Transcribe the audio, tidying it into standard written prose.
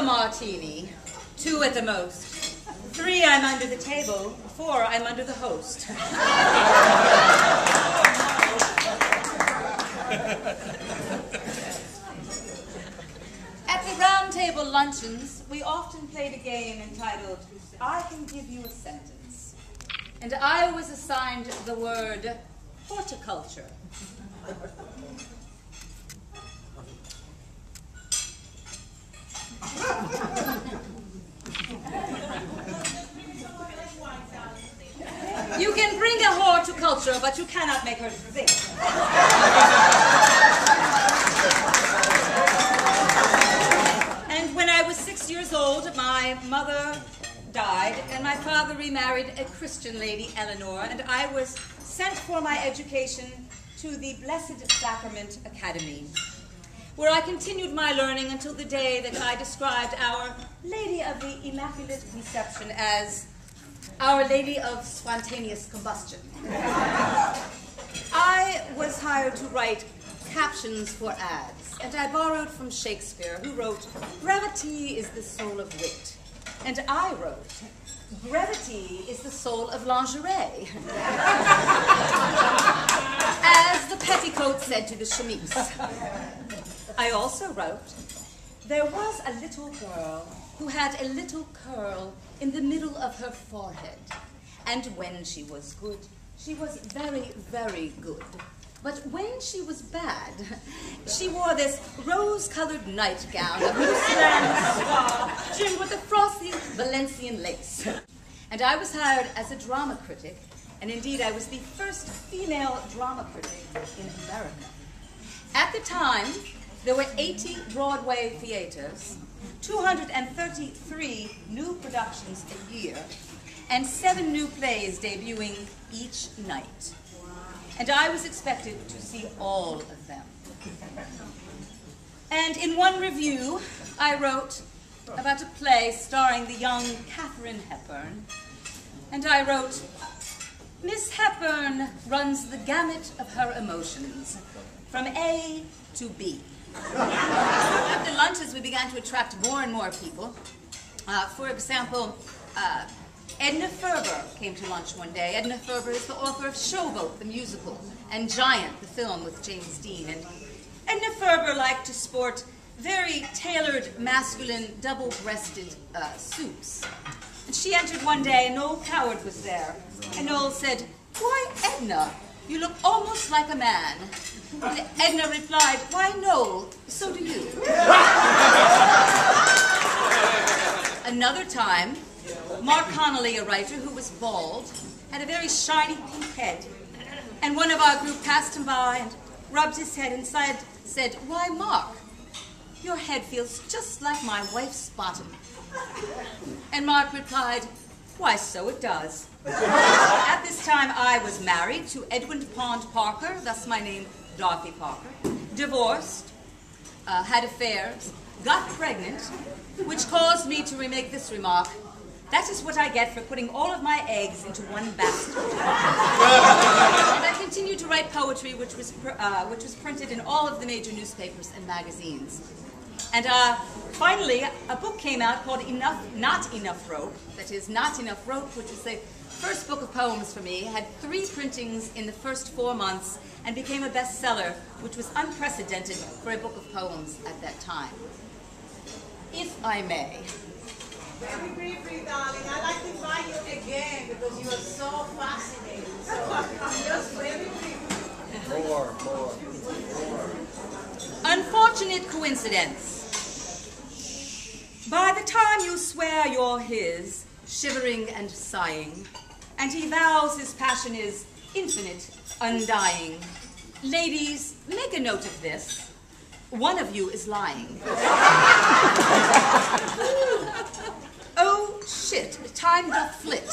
a martini, 2 at the most. 3, I'm under the table. 4, I'm under the host. At the round table luncheons, we often played a game entitled, I Can Give You a Sentence. And I was assigned the word horticulture. You can bring a horticulture, but you cannot make her think. And when I was 6 years old, my mother died, and my father remarried a Christian lady, Eleanor, and I was sent for my education to the Blessed Sacrament Academy, where I continued my learning until the day that I described Our Lady of the Immaculate Conception as Our Lady of Spontaneous Combustion. I was hired to write captions for ads, and I borrowed from Shakespeare, who wrote, "Brevity is the soul of wit." And I wrote, "Brevity is the soul of lingerie," as the petticoat said to the chemise. I also wrote, "There was a little girl who had a little curl in the middle of her forehead, and when she was good, she was very, very good. But when she was bad, she wore this rose-colored nightgown of mousseline soie, trimmed with a frosty Valencian lace." And I was hired as a drama critic, and indeed I was the first female drama critic in America. At the time, there were 80 Broadway theaters, 233 new productions a year, and 7 new plays debuting each night. And I was expected to see all of them. And in one review, I wrote about a play starring the young Katharine Hepburn, and I wrote, "Miss Hepburn runs the gamut of her emotions, from A to B." After lunches, we began to attract more and more people. For example, Edna Ferber came to lunch one day. Edna Ferber is the author of Showboat, the musical, and Giant, the film with James Dean. And Edna Ferber liked to sport very tailored, masculine, double-breasted suits. And she entered one day, and Noel Coward was there. And Noel said, "Why, Edna, you look almost like a man." And Edna replied, "Why, Noel, so do you." Another time, Mark Connolly, a writer who was bald, had a very shiny pink head. And one of our group passed him by and rubbed his head and said, "Why, Mark, your head feels just like my wife's bottom." And Mark replied, "Why, so it does." At this time, I was married to Edwin Pond Parker, thus my name, Dorothy Parker, divorced, had affairs, got pregnant, which caused me to remake this remark: "That is what I get for putting all of my eggs into one basket." And I continued to write poetry, which was printed in all of the major newspapers and magazines. And finally, a book came out called Not Enough Rope, that is, Not Enough Rope, which was the first book of poems for me, had 3 printings in the first 4 months, and became a bestseller, which was unprecedented for a book of poems at that time. If I may. Very briefly, darling, I'd like to invite you again because you are so fascinating. So, just very briefly. More. Unfortunate coincidence. By the time you swear you're his, shivering and sighing, and he vows his passion is infinite, undying, ladies, make a note of this. One of you is lying. Oh, shit, time doth flit.